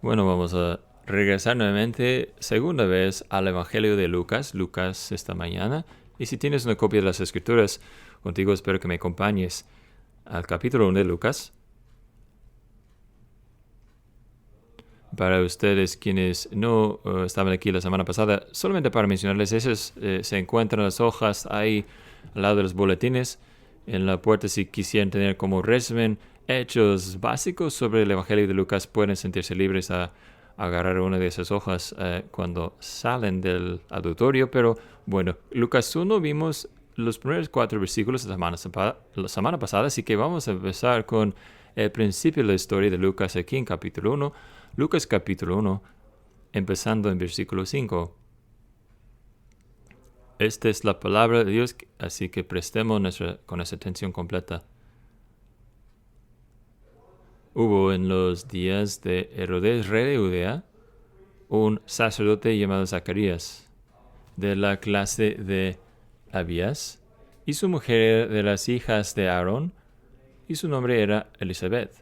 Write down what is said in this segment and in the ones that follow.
Bueno, vamos a regresar nuevamente, segunda vez, al Evangelio de Lucas, esta mañana. Y si tienes una copia de las Escrituras contigo, espero que me acompañes al capítulo 1 de Lucas. Para ustedes quienes no estaban aquí la semana pasada, solamente para mencionarles, esas se encuentran las hojas ahí al lado de los boletines en la puerta. Si quisieran tener como resumen hechos básicos sobre el Evangelio de Lucas, pueden sentirse libres a agarrar una de esas hojas cuando salen del auditorio. Pero bueno, Lucas 1 vimos los primeros 4 versículos de la semana pasada, así que vamos a empezar con el principio de la historia de Lucas aquí en capítulo 1. Lucas capítulo 1, empezando en versículo 5. Esta es la palabra de Dios, así que prestemos con nuestra atención completa. Hubo en los días de Herodes, rey de Judea, un sacerdote llamado Zacarías, de la clase de Abías, y su mujer era de las hijas de Aarón, y su nombre era Elizabeth.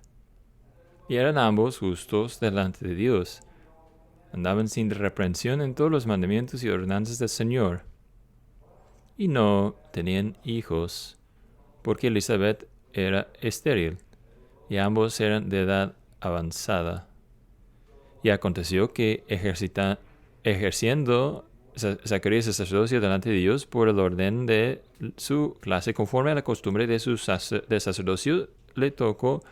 Y eran ambos justos delante de Dios. Andaban sin reprensión en todos los mandamientos y ordenanzas del Señor. Y no tenían hijos, porque Elizabeth era estéril, y ambos eran de edad avanzada. Y aconteció que ejerciendo Zacarías el sacerdocio delante de Dios por el orden de su clase, conforme a la costumbre de su sacerdocio, le tocó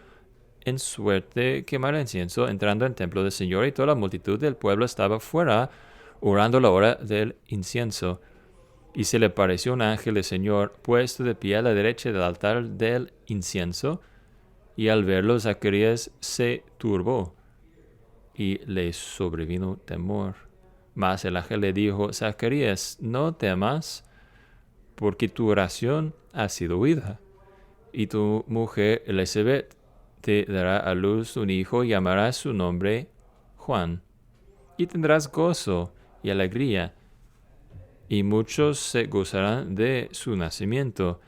en suerte quemar el incienso entrando al templo del Señor, y toda la multitud del pueblo estaba fuera orando la hora del incienso. Y se le apareció un ángel del Señor puesto de pie a la derecha del altar del incienso, y al verlo Zacarías se turbó y le sobrevino temor. Mas el ángel le dijo: Zacarías, no temas, porque tu oración ha sido oída, y tu mujer Elizabeth te dará a luz un hijo y llamarás su nombre Juan. Y tendrás gozo y alegría, y muchos se gozarán de su nacimiento,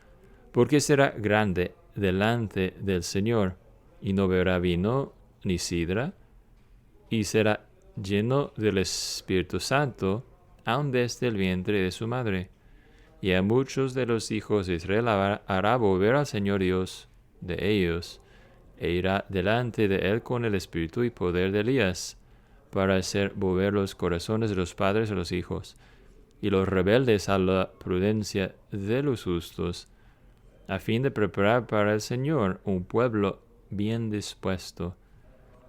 porque será grande delante del Señor, y no beberá vino ni sidra, y será lleno del Espíritu Santo, aun desde el vientre de su madre. Y a muchos de los hijos de Israel hará volver al Señor Dios de ellos, e irá delante de él con el espíritu y poder de Elías, para hacer volver los corazones de los padres a los hijos, y los rebeldes a la prudencia de los justos, a fin de preparar para el Señor un pueblo bien dispuesto.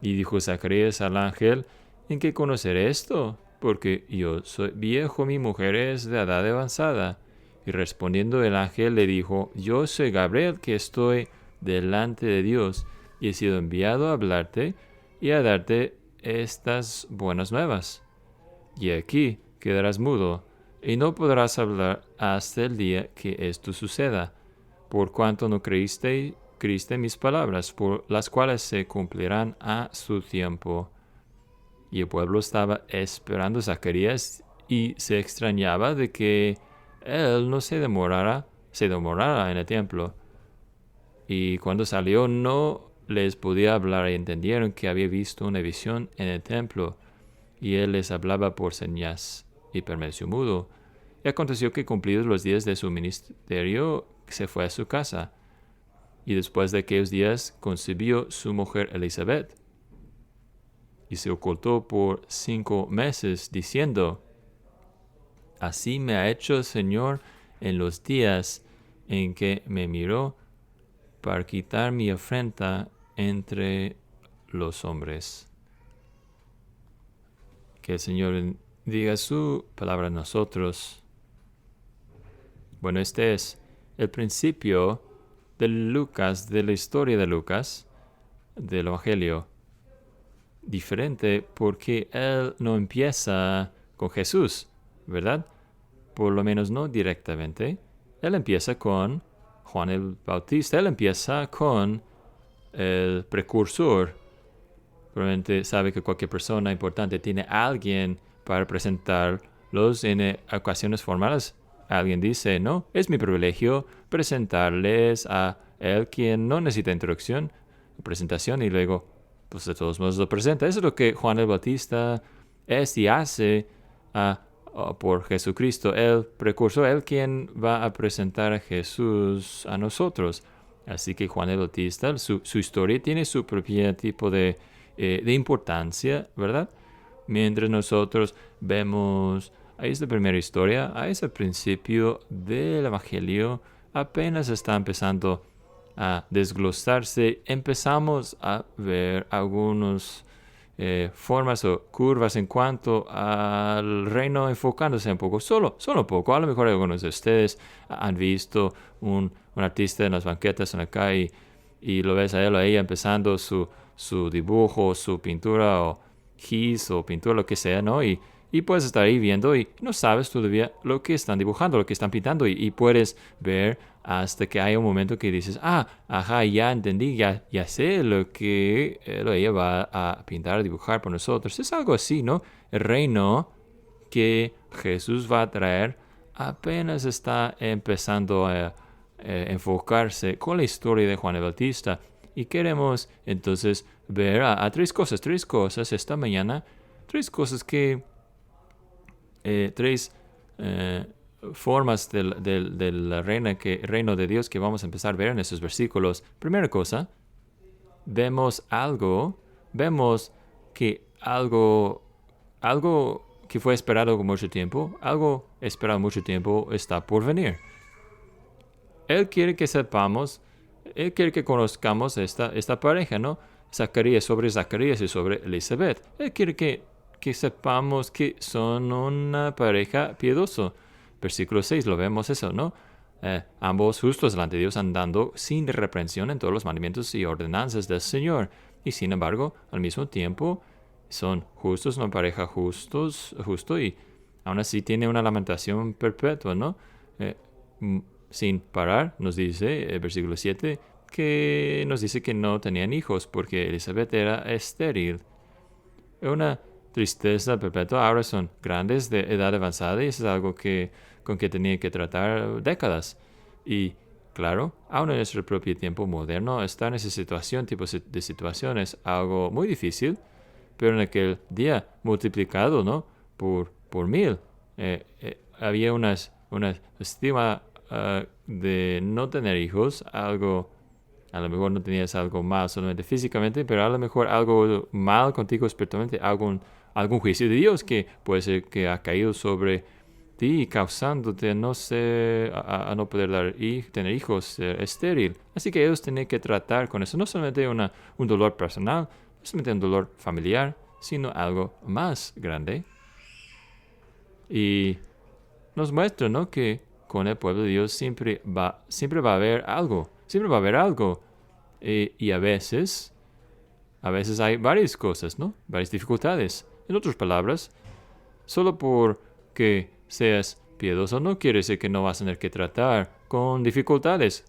Y dijo Zacarías al ángel: ¿En qué conoceré esto? Porque yo soy viejo, mi mujer es de edad avanzada. Y respondiendo el ángel le dijo: Yo soy Gabriel, que estoy delante de Dios, y he sido enviado a hablarte y a darte estas buenas nuevas. Y aquí quedarás mudo, y no podrás hablar hasta el día que esto suceda, por cuanto no creíste mis palabras, por las cuales se cumplirán a su tiempo. Y el pueblo estaba esperando a Zacarías, y se extrañaba de que él no se demorara en el templo. Y cuando salió no les podía hablar, y entendieron que había visto una visión en el templo, y él les hablaba por señas, y permaneció mudo. Y aconteció que, cumplidos los días de su ministerio, se fue a su casa. Y después de aquellos días concibió su mujer Elizabeth, y se ocultó por 5 meses, diciendo: Así me ha hecho el Señor en los días en que me miró, para quitar mi afrenta entre los hombres. Que el Señor diga su palabra a nosotros. Bueno, este es el principio de Lucas, de la historia de Lucas, del Evangelio. Diferente porque él no empieza con Jesús, ¿verdad? Por lo menos no directamente. Él empieza con Juan el Bautista, él empieza con el precursor. Probablemente sabe que cualquier persona importante tiene a alguien para presentarlos en ocasiones formales. Alguien dice: no, es mi privilegio presentarles a él, quien no necesita introducción, presentación, y luego pues de todos modos lo presenta. Eso es lo que Juan el Bautista es y hace por Jesucristo, el precursor, el quien va a presentar a Jesús a nosotros. Así que Juan el Bautista, su historia tiene su propio tipo de importancia, ¿verdad? Mientras nosotros vemos a esta primera historia, a ese principio del Evangelio, apenas está empezando a desglosarse, empezamos a ver algunas formas o curvas en cuanto al reino enfocándose un poco, solo un poco. A lo mejor algunos de ustedes han visto un artista en las banquetas en acá y lo ves a él o a ella empezando su dibujo, su pintura o gis o pintura, lo que sea, ¿no? Y puedes estar ahí viendo y no sabes todavía lo que están dibujando, lo que están pintando y puedes ver hasta que hay un momento que dices, ajá, ya entendí, ya sé lo que él o ella va a pintar, a dibujar por nosotros. Es algo así, ¿no? El reino que Jesús va a traer apenas está empezando a enfocarse con la historia de Juan el Bautista. Y queremos entonces ver a tres cosas esta mañana, tres cosas que, tres formas del reino de Dios que vamos a empezar a ver en estos versículos. Primera cosa, vemos que algo que fue esperado con mucho tiempo, algo esperado mucho tiempo está por venir. Él quiere que sepamos, Él quiere que conozcamos esta pareja, ¿no? Sobre Zacarías y sobre Elizabeth. Él quiere que sepamos que son una pareja piadosa. Versículo 6, lo vemos eso, ¿no? Ambos justos delante de Dios andando sin reprensión en todos los mandamientos y ordenanzas del Señor. Y sin embargo, al mismo tiempo, son justos, una pareja justo y aún así tiene una lamentación perpetua, ¿no? Sin parar, nos dice el versículo 7, que nos dice que no tenían hijos porque Elizabeth era estéril. Una tristeza perpetua. Ahora son grandes de edad avanzada y eso es algo con que tenía que tratar décadas. Y claro, aún en nuestro propio tiempo moderno, estar en esa situación, tipo de situación es algo muy difícil, pero en aquel día multiplicado, ¿no? Por 1000. Había una estima de no tener hijos, algo, a lo mejor no tenías algo mal solamente físicamente, pero a lo mejor algo mal contigo espiritualmente, algún juicio de Dios que puede ser que ha caído sobre ti, causándote no sé, a no poder tener hijos, ser estéril. Así que ellos tenían que tratar con eso, no solamente un dolor personal, no solamente un dolor familiar, sino algo más grande. Y nos muestra, ¿no?, que con el pueblo de Dios siempre va a haber algo. Siempre va a haber algo. Y a veces hay varias cosas, ¿no? Varias dificultades. En otras palabras, solo porque seas piadoso no quiere decir que no vas a tener que tratar con dificultades.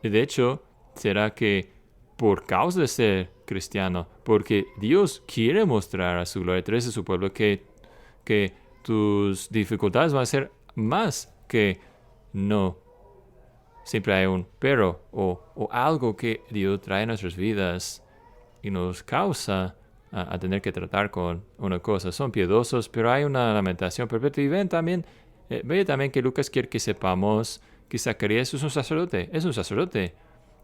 De hecho, será que por causa de ser cristiano, porque Dios quiere mostrar a su gloria a través de su pueblo que tus dificultades van a ser más que no. Siempre hay un pero o algo que Dios trae a nuestras vidas y nos causa a tener que tratar con una cosa. Son piadosos, pero hay una lamentación perpetua. Y ve también que Lucas quiere que sepamos que Zacarías es un sacerdote.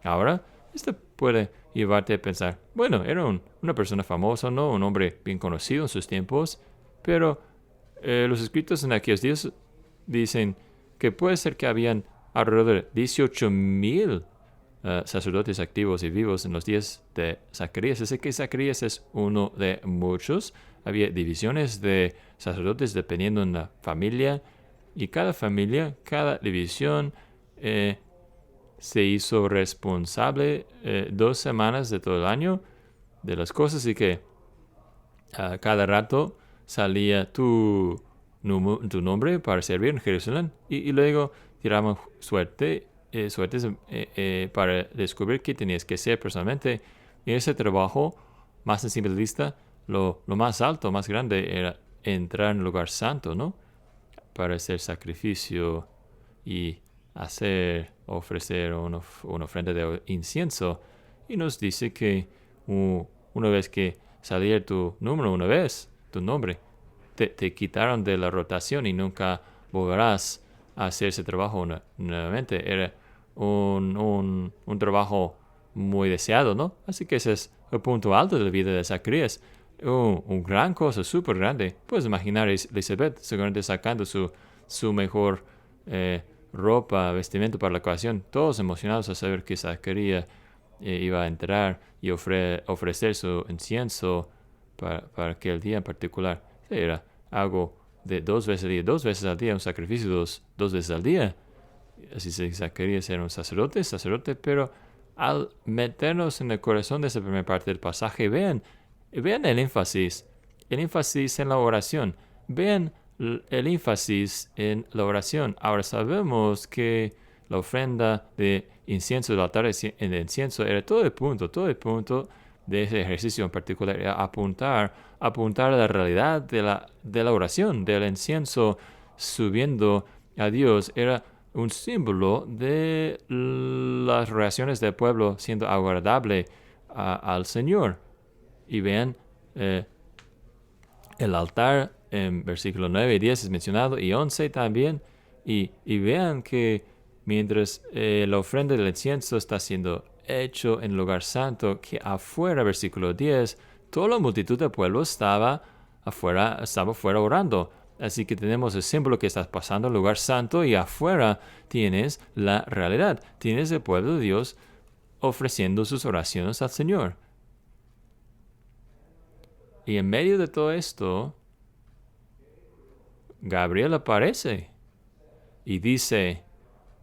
Ahora, esto puede llevarte a pensar, bueno, era una persona famosa, ¿no? Un hombre bien conocido en sus tiempos, pero los escritos en aquellos días dicen que puede ser que habían alrededor de 18,000 sacerdotes activos y vivos en los días de Zacarías. Así que Zacarías es uno de muchos. Había divisiones de sacerdotes dependiendo de la familia. Y cada familia, cada división se hizo responsable 2 semanas de todo el año de las cosas. Así que cada rato salía tu nombre para servir en Jerusalén. Y luego tiraban suertes para descubrir qué tenías que hacer personalmente. Y ese trabajo, más en simple lista, lo más alto, más grande, era entrar en el lugar santo, ¿no? Para hacer sacrificio y ofrecer una ofrenda de incienso. y nos dice que una vez que saliera tu número, una vez, tu nombre, te quitaron de la rotación y nunca volverás a hacer ese trabajo nuevamente. Era un trabajo muy deseado, ¿no? Así que ese es el punto alto de la vida de Zacarías. Un gran cosa, súper grande. Puedes imaginar a Elizabeth seguramente sacando su mejor ropa, vestimenta para la ocasión, todos emocionados a saber que Zacarías iba a entrar y ofrecer su incienso para aquel día en particular. Era algo de 2 veces al día, un sacrificio 2 veces al día. Así se Zacarías era un sacerdote, pero al meternos en el corazón de esa primera parte del pasaje, vean el énfasis en la oración. Vean el énfasis en la oración. Ahora sabemos que la ofrenda de incienso del altar de incienso era todo el punto de ese ejercicio en particular, era apuntar a la realidad de la oración, del incienso subiendo a Dios. Era un símbolo de las reacciones del pueblo siendo agradable al Señor. Y vean, el altar en versículo 9 y 10 es mencionado, y 11 también. Y vean que mientras la ofrenda del incienso está siendo hecho en el lugar santo, que afuera, versículo 10, toda la multitud del pueblo estaba afuera orando. Así que tenemos el símbolo que está pasando en el lugar santo, y afuera tienes la realidad. Tienes el pueblo de Dios ofreciendo sus oraciones al Señor. Y en medio de todo esto, Gabriel aparece y dice: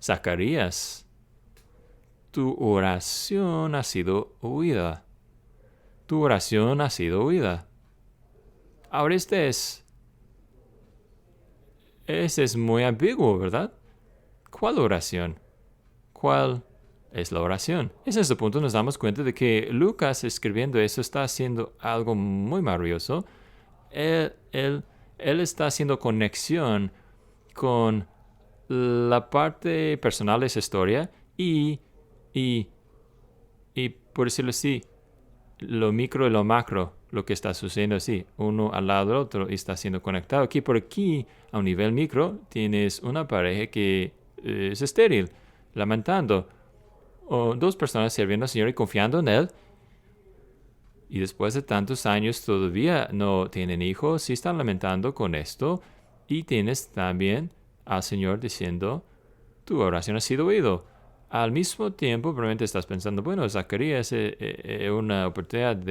Zacarías, tu oración ha sido oída. Tu oración ha sido oída. Ahora este es muy ambiguo, ¿verdad? ¿Cuál oración? ¿Cuál es la oración? En este punto nos damos cuenta de que Lucas, escribiendo eso, está haciendo algo muy maravilloso. Él está haciendo conexión con la parte personal de esa historia y por decirlo así, lo micro y lo macro, lo que está sucediendo así, uno al lado del otro, y está siendo conectado. Por aquí, a un nivel micro, tienes una pareja que es estéril, lamentando, o dos personas sirviendo al Señor y confiando en Él, y después de tantos años todavía no tienen hijos y están lamentando con esto, y tienes también al Señor diciendo: tu oración ha sido oído. Al mismo tiempo, probablemente estás pensando: bueno, Zacarías es una oportunidad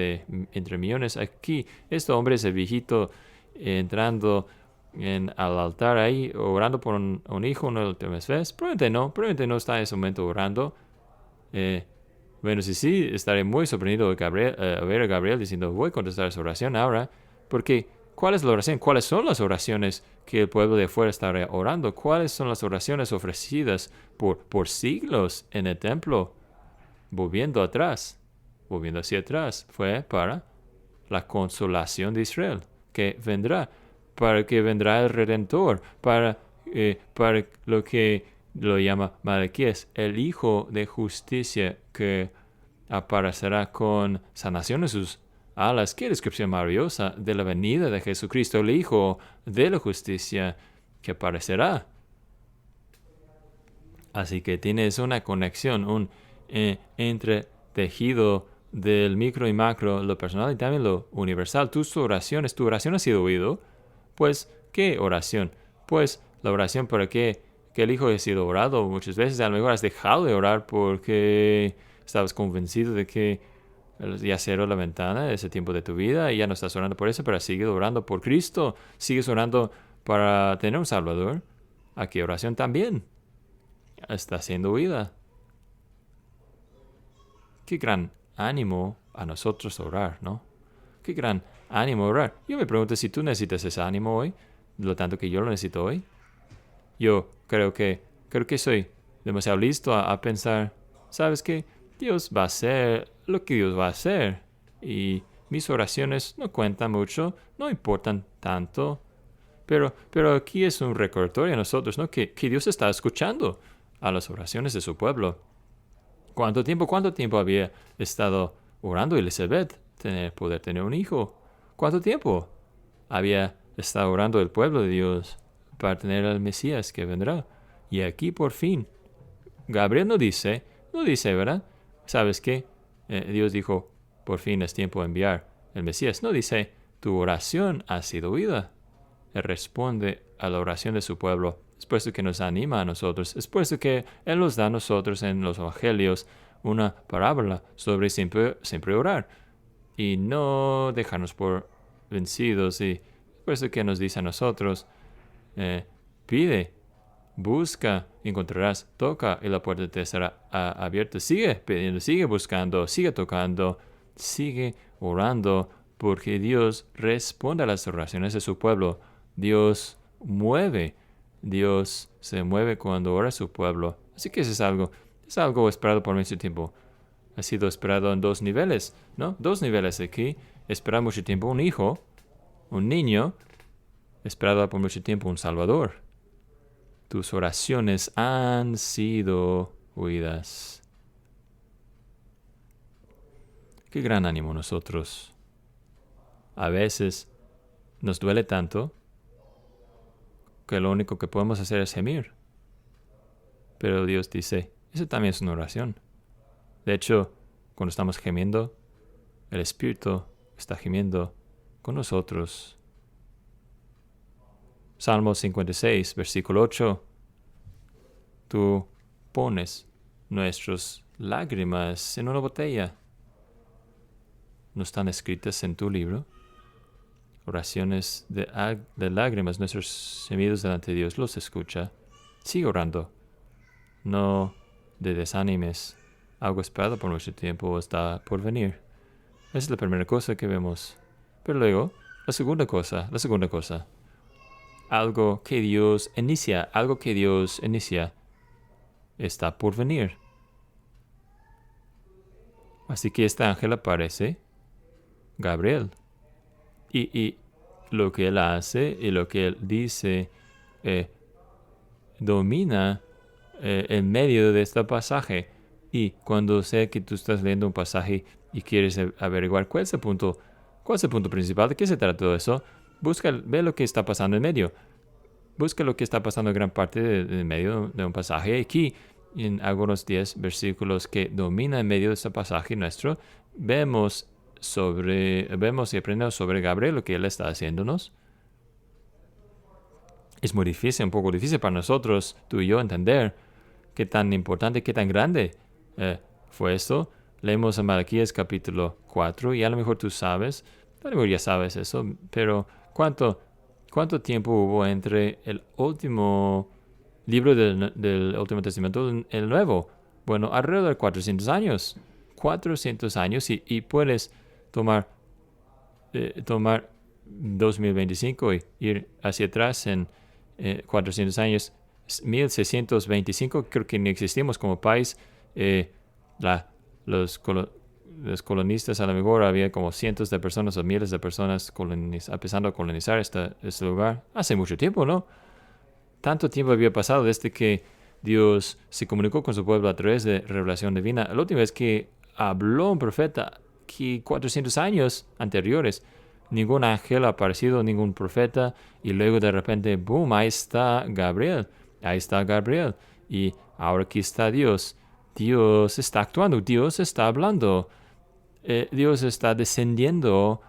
entre millones. Aquí, este hombre es el viejito entrando al altar ahí, orando por un hijo una última vez. Probablemente no está en ese momento orando. Bueno, sí, estaré muy sorprendido de ver a Gabriel diciendo: voy a contestar esa oración ahora, porque ¿cuál es la oración? ¿Cuáles son las oraciones que el pueblo de afuera está orando? ¿Cuáles son las oraciones ofrecidas por siglos en el templo? Volviendo hacia atrás, fue para la consolación de Israel, que vendrá, para que vendrá el Redentor, para lo que lo llama Malaquías, el Hijo de Justicia, que aparecerá con sanación en sus alas. Qué descripción maravillosa de la venida de Jesucristo, el Hijo de la Justicia, que aparecerá. Así que tienes una conexión, un entretejido del micro y macro, lo personal y también lo universal. Tu oración ha sido oído. Pues, ¿qué oración? Pues la oración para que el Hijo haya sido orado. Muchas veces a lo mejor has dejado de orar porque estabas convencido de que ya cerró la ventana de ese tiempo de tu vida y ya no estás orando por eso, pero sigues orando por Cristo. Sigues orando para tener un Salvador. Aquí oración también está siendo oída. Qué gran ánimo a nosotros orar, ¿no? Qué gran ánimo orar. Yo me pregunto si tú necesitas ese ánimo hoy, lo tanto que yo lo necesito hoy. Yo creo que soy demasiado listo a pensar: ¿sabes qué? Dios va a hacer lo que Dios va a hacer. Y mis oraciones no cuentan mucho, no importan tanto. Pero aquí es un recordatorio a nosotros, ¿no? Que Dios está escuchando a las oraciones de su pueblo. ¿Cuánto tiempo había estado orando Elizabeth poder tener un hijo? ¿Cuánto tiempo había estado orando el pueblo de Dios para tener al Mesías que vendrá? Y aquí por fin, Gabriel no dice, ¿verdad? ¿Sabes qué? Dios dijo, por fin es tiempo de enviar el Mesías. No dice, tu oración ha sido oída. Él responde a la oración de su pueblo. Es por eso que nos anima a nosotros. Es por eso que Él nos da a nosotros en los evangelios una parábola sobre siempre orar y no dejarnos por vencidos. Y es por eso que nos dice a nosotros, pide, busca, encontrarás, toca y la puerta te será abierta. Sigue pidiendo, sigue buscando, sigue tocando, sigue orando, porque Dios responde a las oraciones de su pueblo. Dios se mueve cuando ora su pueblo. Así que eso es algo esperado por mucho tiempo. Ha sido esperado en dos niveles, ¿no? Dos niveles aquí. Esperado mucho tiempo un hijo, un niño. Esperado por mucho tiempo un Salvador. Tus oraciones han sido oídas. Qué gran ánimo nosotros. A veces nos duele tanto que lo único que podemos hacer es gemir. Pero Dios dice, eso también es una oración. De hecho, cuando estamos gemiendo, el Espíritu está gimiendo con nosotros. Salmo 56, versículo 8. Tú pones nuestras lágrimas en una botella. ¿No están escritas en tu libro? Oraciones de lágrimas, nuestros gemidos delante de Dios los escucha. Sigue orando. No de desanimes. Algo esperado por mucho tiempo está por venir. Esa es la primera cosa que vemos. Pero luego, la segunda cosa. Algo que Dios inicia, está por venir. Así que este ángel aparece, Gabriel. Y lo que él hace y lo que él dice domina en medio de este pasaje. Y cuando sé que tú estás leyendo un pasaje y quieres averiguar cuál es el punto principal, de qué se trata todo eso, ve lo que está pasando en medio. Busca lo que está pasando en gran parte en medio de un pasaje. Aquí, en algunos 10 versículos que domina en medio de este pasaje nuestro, vemos y aprendemos sobre Gabriel, lo que él está haciéndonos. Es muy difícil, un poco difícil para nosotros, tú y yo, entender qué tan importante, qué tan grande fue esto. Leemos en Malaquías capítulo 4 y a lo mejor tú sabes, a lo mejor ya sabes eso, pero ¿cuánto tiempo hubo entre el último libro del Último Testamento y el Nuevo? Bueno, alrededor de 400 años. 400 años y puedes tomar 2025 y ir hacia atrás en 400 años. 1625, creo que ni existimos como país. Los colonistas, a lo mejor había como cientos de personas o miles de personas empezando a colonizar este lugar. Hace mucho tiempo, ¿no? Tanto tiempo había pasado desde que Dios se comunicó con su pueblo a través de revelación divina. La última vez que habló un profeta, que 400 años anteriores, ningún ángel ha aparecido, ningún profeta, y luego de repente, boom, ahí está Gabriel. Y ahora aquí está Dios. Dios está actuando, Dios está hablando, Dios está descendiendo,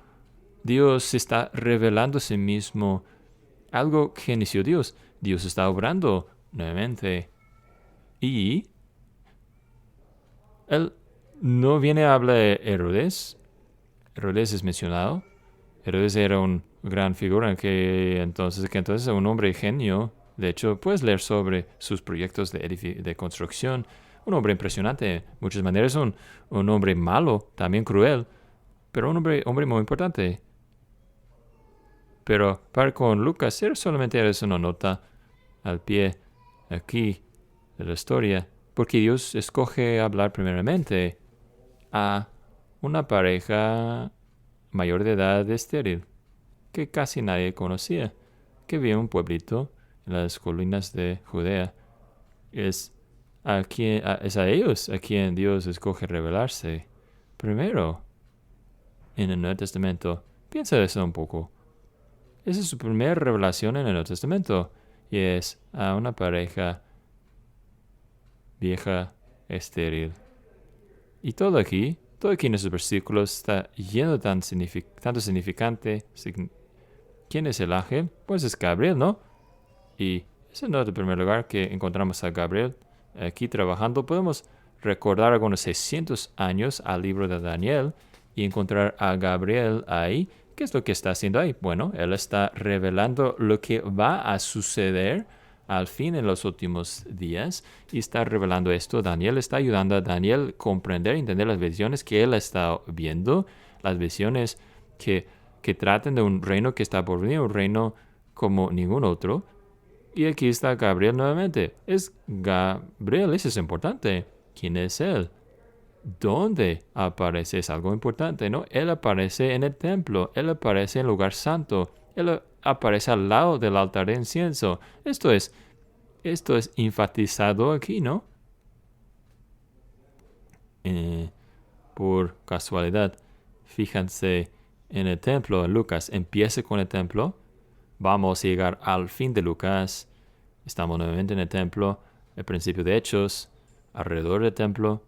Dios está revelando a sí mismo. Algo que inició Dios. Dios está obrando nuevamente. Y él no viene a hablar de Herodes. Herodes es mencionado. Herodes era una gran figura que entonces es un hombre genio. De hecho, puedes leer sobre sus proyectos de construcción. Un hombre impresionante de muchas maneras. Un hombre malo, también cruel, pero un hombre muy importante. Pero para con Lucas, solamente es una nota al pie aquí de la historia, porque Dios escoge hablar primeramente a una pareja mayor de edad estéril, que casi nadie conocía, que vivía en un pueblito en las colinas de Judea. Es es a ellos a quien Dios escoge revelarse. Primero, en el Nuevo Testamento. Piensa eso un poco. Esa es su primera revelación en el Nuevo Testamento. Y es a una pareja vieja, estéril. Y todo aquí en esos versículos está lleno de tanto significante. ¿Quién es el ángel? Pues es Gabriel, ¿no? Y ese no es el primer lugar que encontramos a Gabriel aquí trabajando. Podemos recordar algunos 600 años al libro de Daniel y encontrar a Gabriel ahí. ¿Qué es lo que está haciendo ahí? Bueno, él está revelando lo que va a suceder al fin en los últimos días y está revelando esto. Daniel está ayudando a Daniel a comprender y entender las visiones que él está viendo, las visiones que tratan de un reino que está por venir, un reino como ningún otro. Y aquí está Gabriel nuevamente. Es Gabriel, eso es importante. ¿Quién es él? ¿Dónde aparece? Es algo importante, ¿no? Él aparece en el templo, él aparece en el lugar santo, él aparece al lado del altar de incienso. Esto es enfatizado aquí, ¿no? Por casualidad, fíjense en el templo, Lucas empieza con el templo. Vamos a llegar al fin de Lucas. Estamos nuevamente en el templo, el principio de Hechos, alrededor del templo.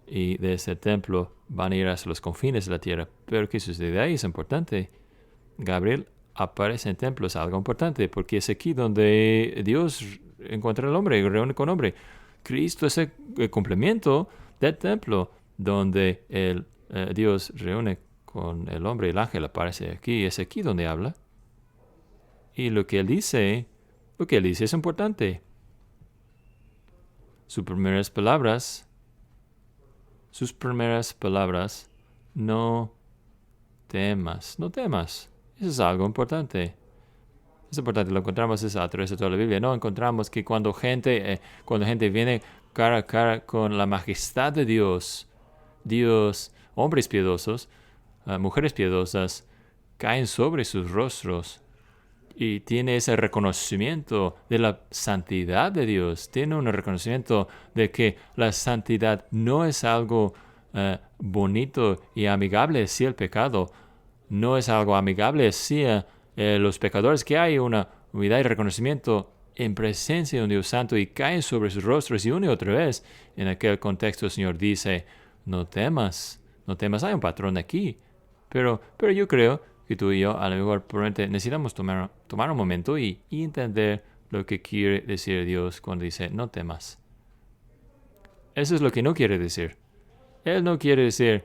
Y de ese templo van a ir hacia los confines de la tierra. Pero ¿qué sucede ahí? Es importante. Gabriel aparece en el templo, es algo importante, porque es aquí donde Dios encuentra al hombre y reúne con el hombre. Cristo es el complemento del templo, donde Dios reúne con el hombre. El ángel aparece aquí, es aquí donde habla. Y lo que él dice es importante. Sus primeras palabras, no temas. Eso es algo importante. Es importante, lo encontramos a través de toda la Biblia. No encontramos que cuando gente viene cara a cara con la majestad de Dios, hombres piadosos, mujeres piadosas, caen sobre sus rostros y tiene ese reconocimiento de la santidad de Dios. Tiene un reconocimiento de que la santidad no es algo bonito y amigable hacia el pecado. No es algo amigable hacia los pecadores, que hay una unidad y reconocimiento en presencia de un Dios santo y caen sobre sus rostros. Y una y otra vez, en aquel contexto, el Señor dice, no temas, hay un patrón aquí. Pero yo creo que tú y yo, a lo mejor, probablemente necesitamos tomar un momento y entender lo que quiere decir Dios cuando dice, no temas. Eso es lo que no quiere decir. Él no quiere decir,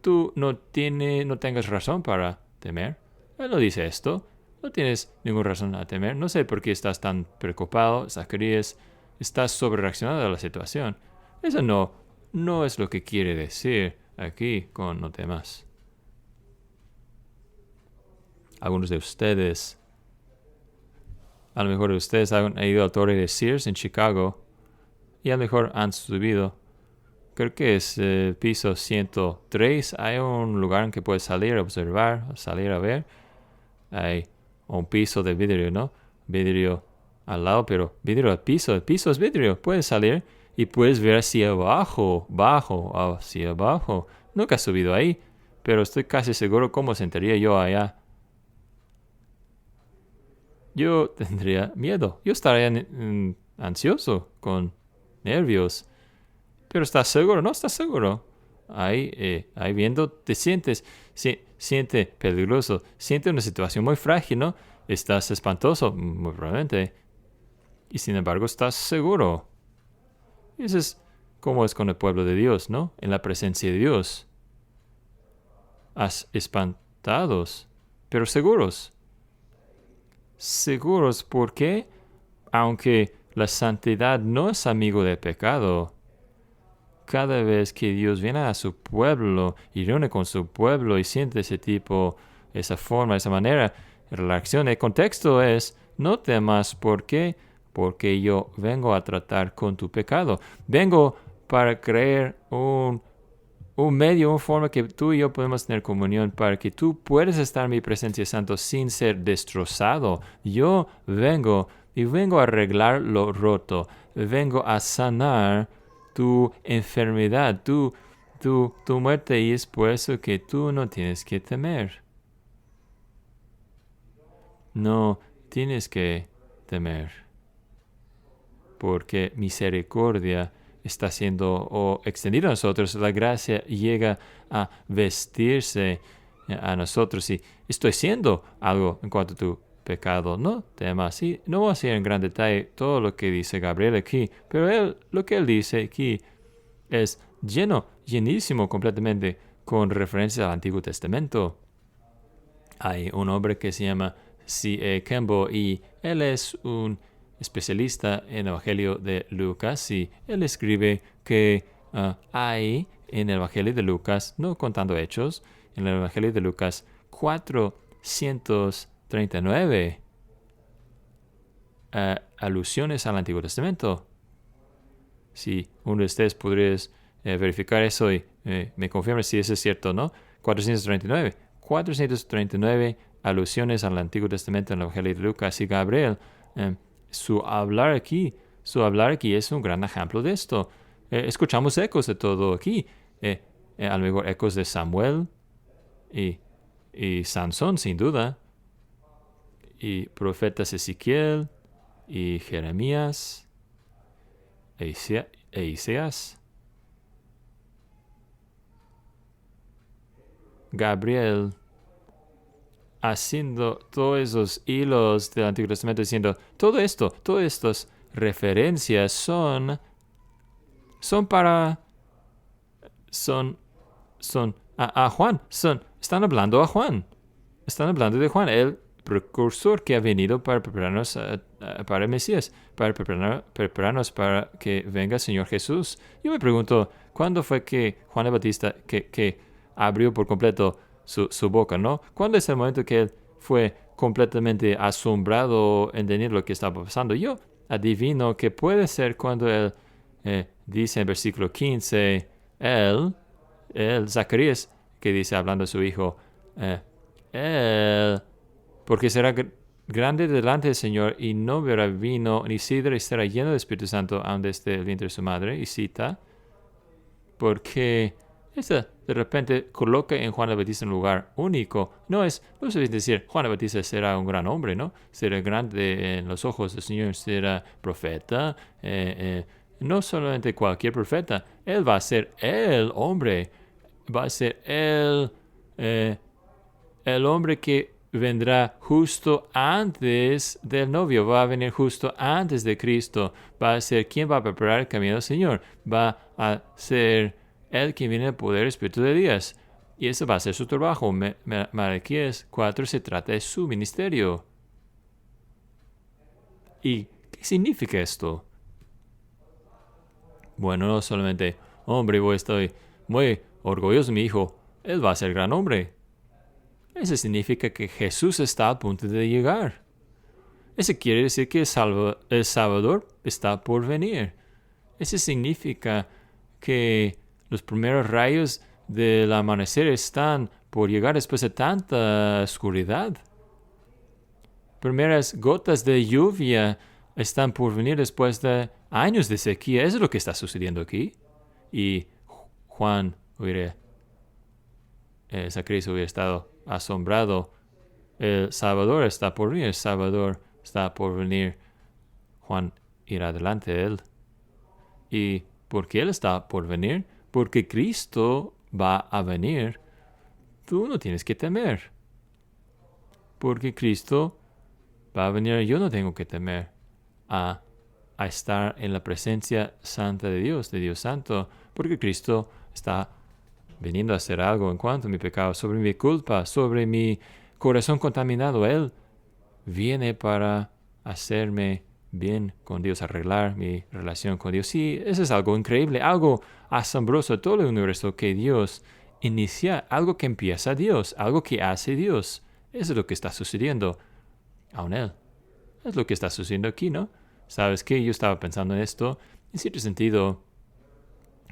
tú no tengas razón para temer. Él no dice esto. No tienes ninguna razón a temer. No sé por qué estás tan preocupado, Zacarías. Estás sobrereaccionando a la situación. Eso no es lo que quiere decir aquí con no temas. Algunos de ustedes, a lo mejor ustedes han ido a la Torre de Sears en Chicago y a lo mejor han subido. Creo que es el piso 103. Hay un lugar en que puedes salir a observar, salir a ver. Hay un piso de vidrio, ¿no? Vidrio al lado, pero vidrio al piso. El piso es vidrio. Puedes salir y puedes ver hacia abajo, hacia abajo. Nunca he subido ahí, pero estoy casi seguro cómo sentaría yo allá. Yo tendría miedo. Yo estaría ansioso, con nervios. Pero ¿estás seguro? No estás seguro. Ahí viendo, te siente peligroso. Siente una situación muy frágil, ¿no? Estás espantoso, muy probablemente. Y sin embargo, estás seguro. Y eso es como es con el pueblo de Dios, ¿no? En la presencia de Dios. Espantados, pero seguros. Seguros porque, aunque la santidad no es amigo del pecado, cada vez que Dios viene a su pueblo y reúne con su pueblo y siente esa forma, esa manera, la acción, el contexto es, no temas, ¿por qué? Porque yo vengo a tratar con tu pecado. Vengo para crear un medio, una forma que tú y yo podemos tener comunión para que tú puedas estar en mi presencia santo sin ser destrozado. Yo vengo y vengo a arreglar lo roto. Vengo a sanar tu enfermedad, tu muerte, y es por eso que tú no tienes que temer. No tienes que temer, porque misericordia está siendo extendida a nosotros. La gracia llega a vestirse a nosotros, y estoy haciendo algo en cuanto a tu pecado. No temas. Y no voy a hacer en gran detalle todo lo que dice Gabriel aquí, pero lo que él dice aquí es llenísimo completamente con referencia al Antiguo Testamento. Hay un hombre que se llama C. A. Campbell, y él es un especialista en el Evangelio de Lucas, y él escribe que hay en el Evangelio de Lucas, no contando hechos, en el Evangelio de Lucas 439 alusiones al Antiguo Testamento. Si uno de ustedes podrías verificar eso y me confirma si eso es cierto o no. 439 alusiones al Antiguo Testamento en el Evangelio de Lucas, y Gabriel, su hablar aquí es un gran ejemplo de esto. Escuchamos ecos de todo aquí. A lo mejor ecos de Samuel y Sansón, sin duda, y profetas Ezequiel y Jeremías e Isaías. Gabriel haciendo todos esos hilos del Antiguo Testamento, diciendo todas estas referencias son a Juan, están hablando a Juan, están hablando de Juan, el precursor que ha venido para prepararnos para el Mesías, para prepararnos para que venga el Señor Jesús. Yo me pregunto, ¿cuándo fue que Juan el Bautista que abrió por completo su boca, ¿no? ¿Cuándo es el momento que él fue completamente asombrado en entender lo que estaba pasando? Yo adivino que puede ser cuando él dice en versículo 15, Zacarías, que dice hablando a su hijo, porque será grande delante del Señor, y no beberá vino ni sidra, y será lleno del Espíritu Santo aun desde el vientre de su madre. Y cita, porque de repente coloca en Juan el Bautista un lugar único. No es suficiente decir, Juan el Bautista será un gran hombre, ¿no? Será grande en los ojos del Señor, será profeta. No solamente cualquier profeta, él va a ser el hombre, va a ser el hombre que vendrá justo antes del novio, va a venir justo antes de Cristo, va a ser quien va a preparar el camino del Señor, va a ser el que viene el poder espíritu de Dios. Y ese va a ser su trabajo. Malaquías 4 se trata de su ministerio. ¿Y qué significa esto? Bueno, no solamente, hombre, estoy muy orgulloso de mi hijo, él va a ser gran hombre. Eso significa que Jesús está a punto de llegar. Eso quiere decir que el Salvador está por venir. Eso significa que los primeros rayos del amanecer están por llegar después de tanta oscuridad. Primeras gotas de lluvia están por venir después de años de sequía. Eso es lo que está sucediendo aquí. Y Juan Zacarías hubiera estado asombrado. El Salvador está por venir. El Salvador está por venir. Juan irá delante de él. ¿Y por qué él está por venir? Porque Cristo va a venir. Tú no tienes que temer. Porque Cristo va a venir. Yo no tengo que temer a estar en la presencia santa de Dios Santo. Porque Cristo está veniendo a hacer algo en cuanto a mi pecado, sobre mi culpa, sobre mi corazón contaminado. Él viene para hacerme bien con Dios, arreglar mi relación con Dios. Sí, eso es algo increíble, algo asombroso, todo el universo que Dios inicia, algo que empieza Dios, algo que hace Dios. Eso es lo que está sucediendo aún Él. Es lo que está sucediendo aquí, ¿no? ¿Sabes qué? Yo estaba pensando en esto. En cierto sentido,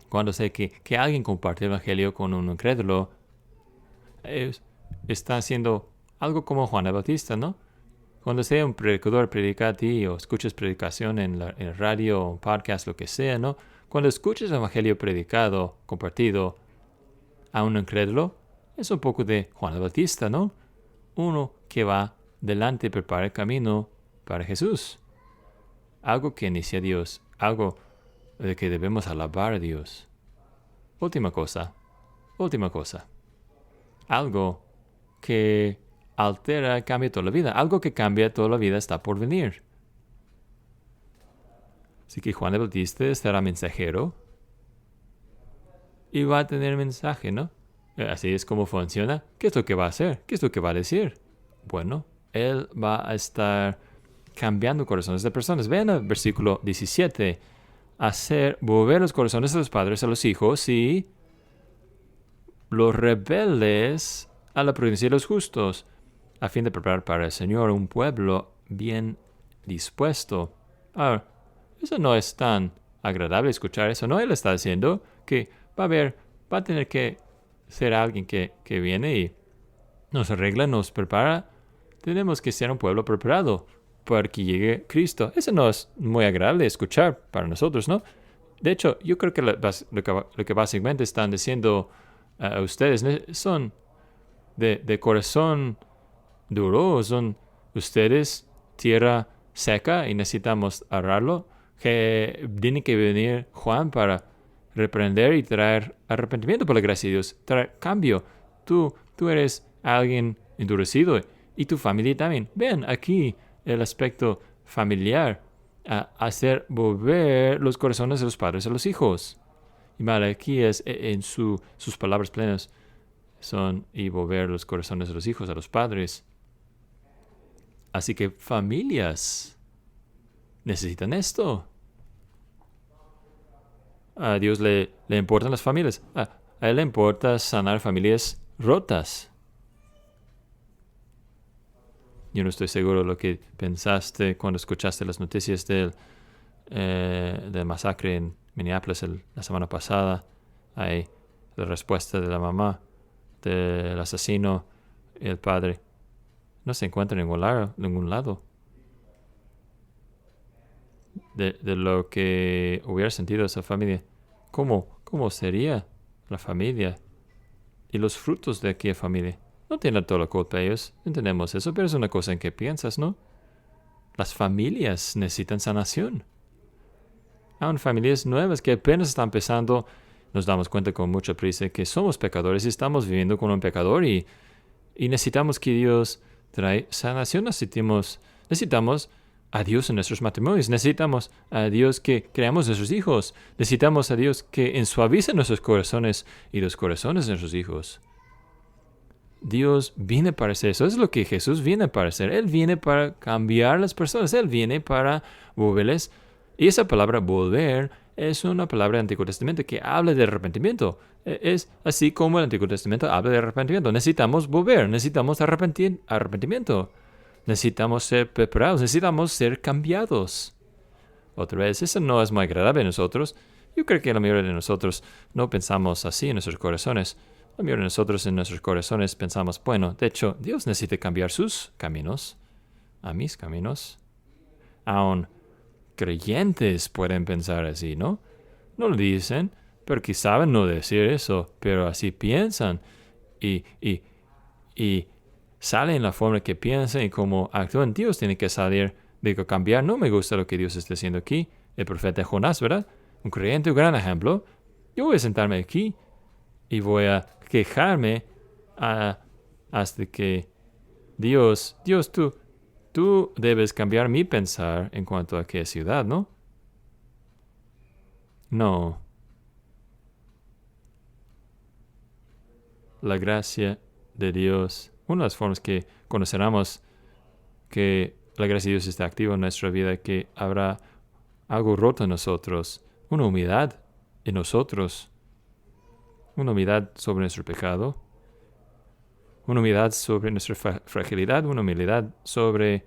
cuando sé que alguien comparte el Evangelio con un incrédulo, está haciendo algo como Juan el Bautista, ¿no? Cuando sea un predicador predica a ti o escuches predicación en el radio o un podcast, lo que sea, ¿no? Cuando escuches el evangelio predicado, compartido a un incrédulo, es un poco de Juan el Bautista, ¿no? Uno que va delante y prepara el camino para Jesús. Algo que inicia a Dios, algo de que debemos alabar a Dios. Última cosa. Algo que altera, cambia toda la vida. Algo que cambia toda la vida está por venir. Así que Juan el Bautista será mensajero y va a tener mensaje, ¿no? Así es como funciona. ¿Qué es lo que va a hacer? ¿Qué es lo que va a decir? Bueno, él va a estar cambiando corazones de personas. Vean el versículo 17. Hacer volver los corazones de los padres a los hijos y los rebeldes a la prudencia de los justos, a fin de preparar para el Señor un pueblo bien dispuesto. Ahora, eso no es tan agradable escuchar eso, ¿no? Él está diciendo que va a tener que ser alguien que viene y nos arregla, nos prepara. Tenemos que ser un pueblo preparado para que llegue Cristo. Eso no es muy agradable escuchar para nosotros, ¿no? De hecho, yo creo que lo que básicamente están diciendo a ustedes son de corazón duro, son ustedes tierra seca y necesitamos ararlo, que tiene que venir Juan para reprender y traer arrepentimiento por la gracia de Dios, traer cambio. Tú eres alguien endurecido y tu familia también. Vean aquí el aspecto familiar, hacer volver los corazones de los padres a los hijos. Y Malaquías en sus palabras plenas son y volver los corazones de los hijos a los padres. Así que familias necesitan esto. A Dios le importan las familias. A Él le importa sanar familias rotas. Yo no estoy seguro de lo que pensaste cuando escuchaste las noticias del masacre en Minneapolis la semana pasada. Hay la respuesta de la mamá del asesino y el padre. No se encuentra en ningún lado. De lo que hubiera sentido esa familia. ¿Cómo sería la familia? Y los frutos de aquella familia. No tienen toda la culpa ellos. Entendemos eso, pero es una cosa en que piensas, ¿no? Las familias necesitan sanación. Aún familias nuevas que apenas están empezando, nos damos cuenta con mucha prisa que somos pecadores y estamos viviendo con un pecador y necesitamos que Dios trae sanación. Necesitamos a Dios en nuestros matrimonios. Necesitamos a Dios que creamos nuestros hijos. Necesitamos a Dios que ensuavice nuestros corazones y los corazones de nuestros hijos. Dios viene para hacer eso. Es lo que Jesús viene para hacer. Él viene para cambiar las personas. Él viene para volverles. Y esa palabra volver es una palabra del Antiguo Testamento que habla de arrepentimiento. Es así como el Antiguo Testamento habla de arrepentimiento. Necesitamos volver. Necesitamos arrepentimiento. Necesitamos ser preparados. Necesitamos ser cambiados. Otra vez, eso no es muy agradable a nosotros. Yo creo que la mayoría de nosotros no pensamos así en nuestros corazones. La mayoría de nosotros en nuestros corazones pensamos, bueno, de hecho, Dios necesita cambiar sus caminos a mis caminos. Aún creyentes pueden pensar así, ¿no? No lo dicen, pero quizás saben no decir eso, pero así piensan y salen en la forma que piensan y cómo actúan. Dios tiene que salir, digo, cambiar. No me gusta lo que Dios está haciendo aquí. El profeta Jonás, ¿verdad? Un creyente, un gran ejemplo. Yo voy a sentarme aquí y voy a quejarme hasta que Dios, tú debes cambiar mi pensar en cuanto a qué ciudad, ¿no? No. La gracia de Dios, una de las formas que conoceremos que la gracia de Dios está activa en nuestra vida, que habrá algo roto en nosotros, una humildad en nosotros, una humildad sobre nuestro pecado, una humildad sobre nuestra fragilidad, una humildad sobre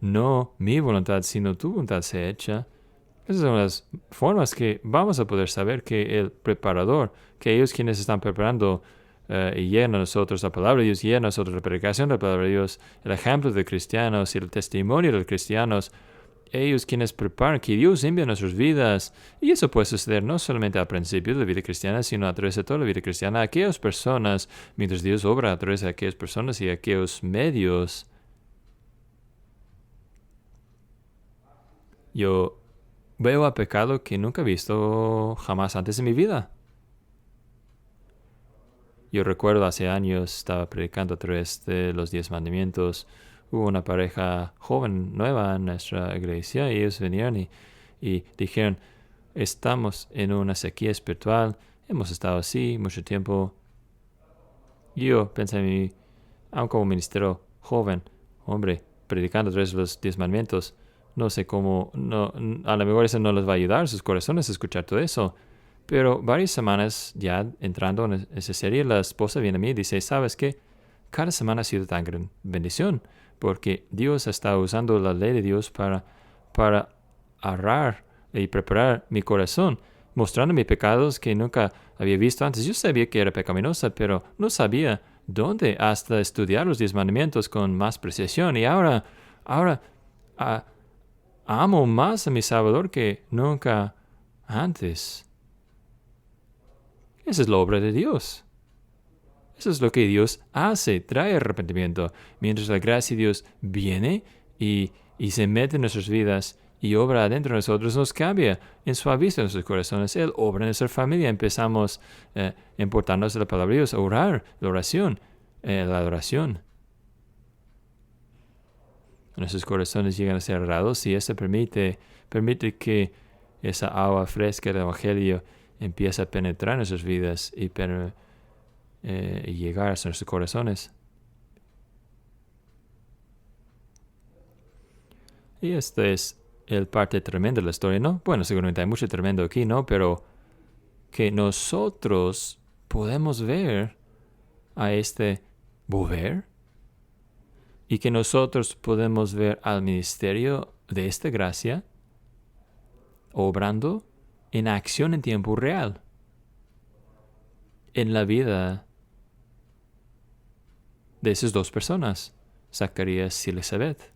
no mi voluntad, sino tu voluntad sea hecha. Esas son las formas que vamos a poder saber que el preparador, que ellos quienes están preparando y llega a nosotros la palabra de Dios, llega a nosotros la predicación de la palabra de Dios, el ejemplo de cristianos y el testimonio de los cristianos, ellos quienes preparan que Dios envía a nuestras vidas. Y eso puede suceder no solamente al principio de la vida cristiana, sino a través de toda la vida cristiana. A aquellas personas, mientras Dios obra a través de aquellas personas y aquellos medios, yo veo a pecado que nunca he visto jamás antes en mi vida. Yo recuerdo hace años, estaba predicando a través de los 10 mandamientos. Hubo una pareja joven, nueva en nuestra iglesia, y ellos vinieron y dijeron, estamos en una sequía espiritual, hemos estado así mucho tiempo. Y yo pensé en mí, aun como ministro joven, hombre, predicando a través de los 10 mandamientos, no sé cómo, no, a lo mejor eso no les va a ayudar a sus corazones a escuchar todo eso. Pero varias semanas ya entrando en esa serie, la esposa viene a mí y dice, ¿sabes qué? Cada semana ha sido tan gran bendición, porque Dios está usando la ley de Dios para agarrar y preparar mi corazón, mostrando mis pecados que nunca había visto antes. Yo sabía que era pecaminosa, pero no sabía dónde hasta estudiar los 10 mandamientos con más precisión. Y ahora amo más a mi Salvador que nunca antes. Esa es la obra de Dios. Eso es lo que Dios hace, trae arrepentimiento. Mientras la gracia de Dios viene y se mete en nuestras vidas y obra adentro de nosotros, nos cambia, suaviza nuestros corazones. Él obra en nuestra familia. Empezamos a importarnos de la palabra de Dios, a orar, la oración, la adoración. Nuestros corazones llegan a ser cerrados y eso permite que esa agua fresca del Evangelio empiece a penetrar en nuestras vidas y llegar a nuestros corazones. Y esta es el parte tremenda de la historia, ¿no? Bueno, seguramente hay mucho tremendo aquí, ¿no? Pero que nosotros podemos ver a este volver y que nosotros podemos ver al ministerio de esta gracia obrando en acción en tiempo real en la vida de esas dos personas, Zacarías y Elizabeth.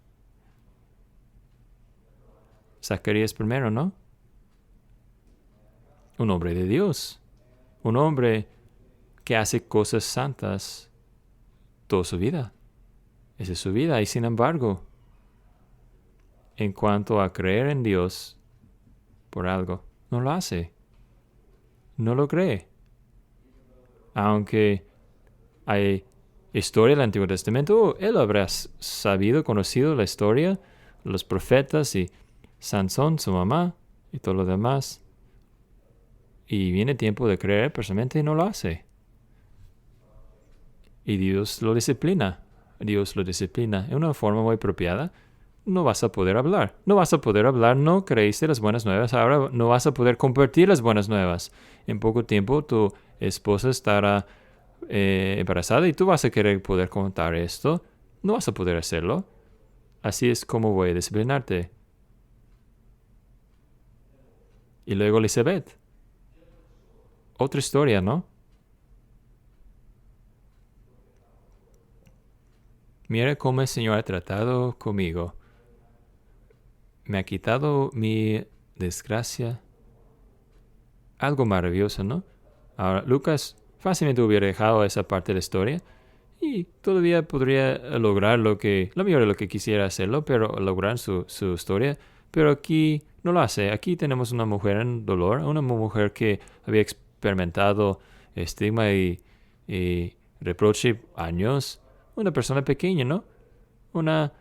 Zacarías primero, ¿no? Un hombre de Dios, un hombre que hace cosas santas toda su vida. Esa es su vida y sin embargo, en cuanto a creer en Dios por algo, no lo hace. No lo cree. Aunque hay historia del Antiguo Testamento, él habrá sabido, conocido la historia, los profetas y Sansón, su mamá y todo lo demás. Y viene tiempo de creer personalmente y no lo hace. Y Dios lo disciplina. Dios lo disciplina en una forma muy apropiada. No vas a poder hablar. No vas a poder hablar, no creíste las buenas nuevas. Ahora no vas a poder compartir las buenas nuevas. En poco tiempo tu esposa estará embarazada y tú vas a querer poder contar esto. No vas a poder hacerlo. Así es como voy a disciplinarte. Y luego Elizabeth. Otra historia, ¿no? Mira cómo el Señor ha tratado conmigo. Me ha quitado mi desgracia. Algo maravilloso, ¿no? Ahora, Lucas fácilmente hubiera dejado esa parte de la historia y todavía podría lograr la mayoría de lo que quisiera hacerlo, pero lograr su historia. Pero aquí no lo hace. Aquí tenemos una mujer en dolor, una mujer que había experimentado estigma y reproche años. Una persona pequeña, ¿no? Una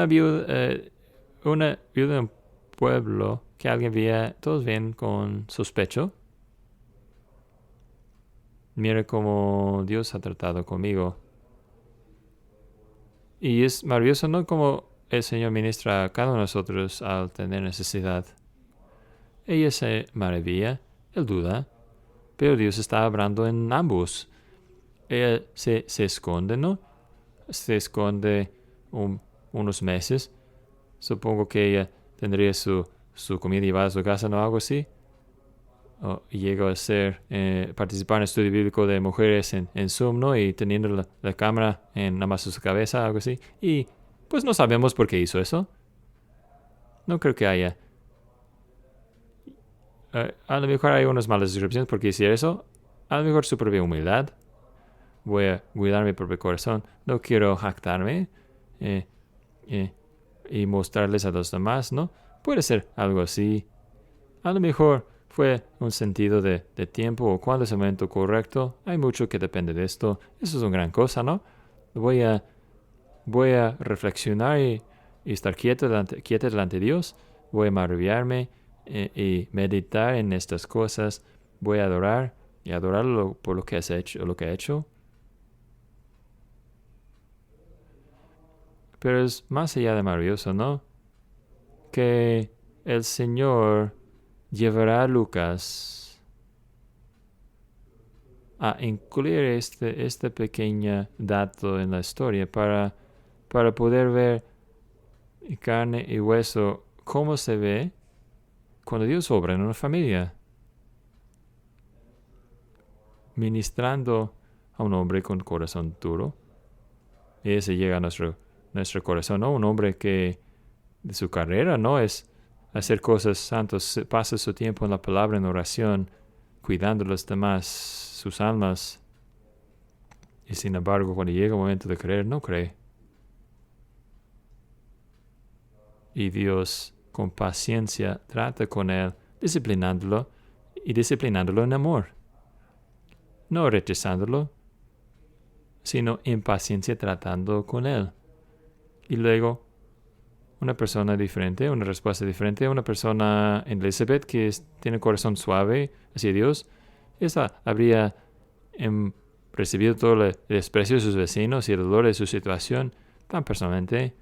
viuda de un pueblo que alguien veía, todos ven con sospecho. Mira cómo Dios ha tratado conmigo. Y es maravilloso, ¿no? Como el Señor ministra a cada uno de nosotros al tener necesidad. Ella se maravilla, él duda, pero Dios está obrando en ambos. Ella se esconde, ¿no? Se esconde unos meses. Supongo que ella tendría su comida llevada a su casa, ¿no? Algo así. llego a hacer, participar en estudio bíblico de mujeres en Zoom, ¿no? Y teniendo la cámara en nada más su cabeza, algo así. Y pues no sabemos por qué hizo eso. No creo que haya. A lo mejor hay unas malas descripciones porque hiciera eso. A lo mejor su propia humildad. Voy a cuidar mi propio corazón. No quiero jactarme eh, eh, y mostrarles a los demás, ¿no? Puede ser algo así. A lo mejor fue un sentido de tiempo o cuándo es el momento correcto. Hay mucho que depende de esto. Eso es una gran cosa, ¿no? Voy a reflexionar y estar quieto delante de Dios. Voy a maravillarme y meditar en estas cosas. Voy a adorar y adorarlo por lo que has hecho, lo que ha hecho. Pero es más allá de maravilloso, ¿no? Que el Señor llevará a Lucas a incluir este pequeño dato en la historia para poder ver carne y hueso cómo se ve cuando Dios obra en una familia, ministrando a un hombre con corazón duro. Y ese llega a nuestro corazón, ¿no? Un hombre que de su carrera no es hacer cosas santas, pasa su tiempo en la palabra, en oración, cuidando a los demás, sus almas. Y sin embargo, cuando llega el momento de creer, no cree. Y Dios, con paciencia, trata con él, disciplinándolo en amor. No rechazándolo, sino en paciencia tratando con él. Y luego, una persona diferente, una respuesta diferente, una persona en Elizabeth que tiene corazón suave hacia Dios, esa habría recibido todo el desprecio de sus vecinos y el dolor de su situación tan personalmente.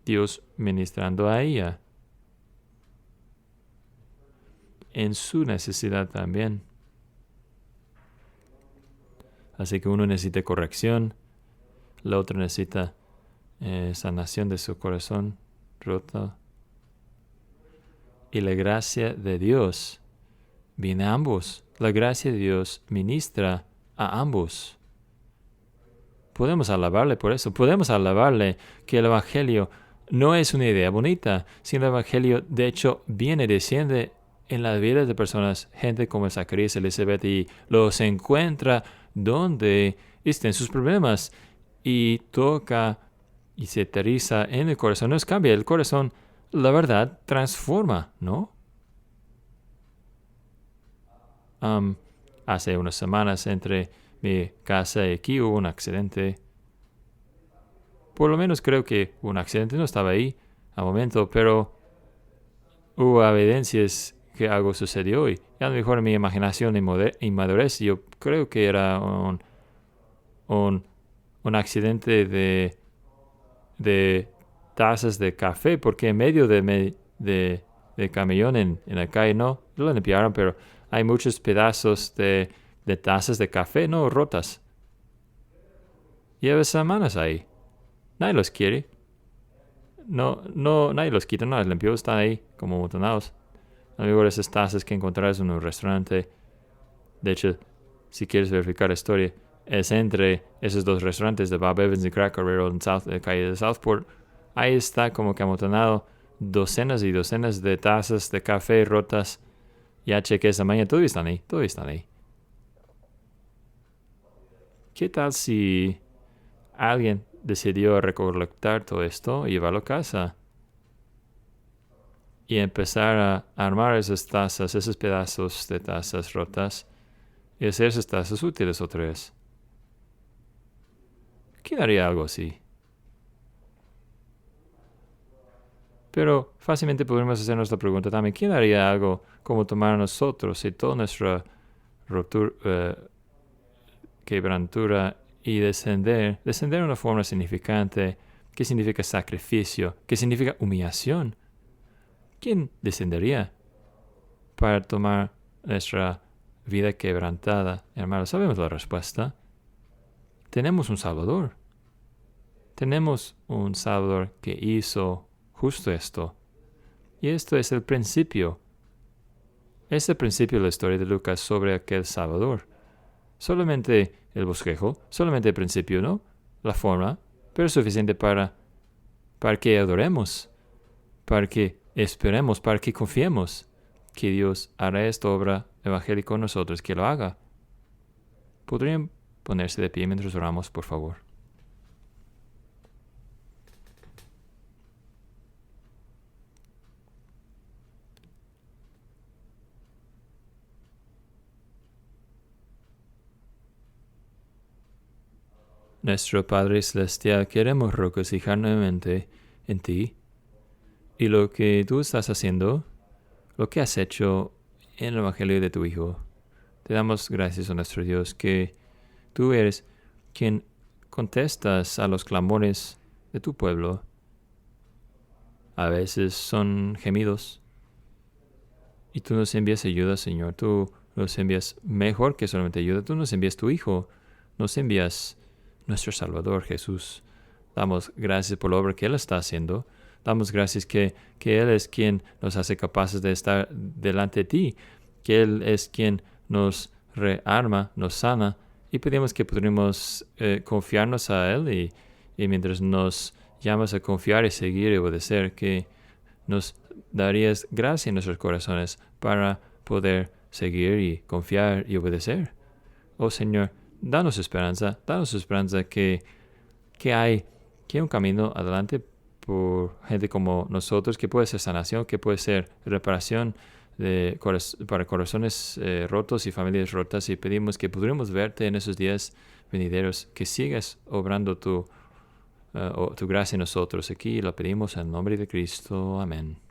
Dios ministrando a ella en su necesidad también. Así que uno necesita corrección, la otra necesita sanación de su corazón roto. Y la gracia de Dios viene a ambos. La gracia de Dios ministra a ambos. Podemos alabarle por eso. Podemos alabarle que el Evangelio no es una idea bonita, sino el Evangelio de hecho viene, desciende en la vida de personas, gente como Zacarías, Elizabeth, y los encuentra donde estén sus problemas y toca y se aterriza en el corazón. Nos cambia el corazón. La verdad transforma, ¿no? Hace unas semanas entre mi casa y aquí hubo un accidente. Por lo menos creo que un accidente, no estaba ahí al momento, pero hubo evidencias que algo sucedió y a lo mejor en mi imaginación y inmadurez yo creo que era un accidente de tazas de café, porque en medio de camellón en la calle no lo limpiaron, pero hay muchos pedazos de tazas de café no rotas. Lleva semanas ahí. Nadie los quiere. No, nadie los quita, no los limpió, están ahí como amontonados. A lo mejor esas tazas que encontrarás en un restaurante. De hecho, si quieres verificar la historia, es entre esos dos restaurantes de Bob Evans y Cracker Barrel en la calle de Southport. Ahí está como que amontonado docenas y docenas de tazas de café rotas. Ya chequé esa mañana, todavía están ahí. ¿Qué tal si alguien decidió recolectar todo esto y llevarlo a casa? Y empezar a armar esas tazas, esos pedazos de tazas rotas y hacer esas tazas útiles otra vez. ¿Quién haría algo así? Pero fácilmente podemos hacernos la pregunta también, ¿quién haría algo como tomar a nosotros y toda nuestra quebrantura y descender de una forma significante? ¿Qué significa sacrificio? ¿Qué significa humillación? ¿Quién descendería para tomar nuestra vida quebrantada? Hermanos, sabemos la respuesta. Tenemos un Salvador. Tenemos un Salvador que hizo justo esto. Y esto es el principio. Es el principio de la historia de Lucas sobre aquel Salvador. Solamente el bosquejo, solamente el principio, ¿no? La forma, pero es suficiente para que adoremos, para que esperemos, para que confiemos que Dios hará esta obra evangélica con nosotros, que lo haga. ¿Podrían ponerse de pie mientras oramos, por favor? Nuestro Padre Celestial, queremos regocijar nuevamente en ti y lo que tú estás haciendo, lo que has hecho en el Evangelio de tu Hijo. Te damos gracias a nuestro Dios que tú eres quien contestas a los clamores de tu pueblo. A veces son gemidos y tú nos envías ayuda, Señor. Tú nos envías mejor que solamente ayuda. Tú nos envías tu Hijo. Nos envías nuestro Salvador, Jesús. Damos gracias por la obra que Él está haciendo. Damos gracias que Él es quien nos hace capaces de estar delante de ti, que Él es quien nos rearma, nos sana, y pedimos que podamos confiarnos a Él y mientras nos llamas a confiar y seguir y obedecer, que nos darías gracia en nuestros corazones para poder seguir y confiar y obedecer. Oh Señor, danos esperanza que hay un camino adelante por gente como nosotros, que puede ser sanación, que puede ser reparación para corazones rotos y familias rotas, y pedimos que podremos verte en esos días venideros, que sigas obrando tu gracia en nosotros. Aquí lo pedimos en el nombre de Cristo. Amén.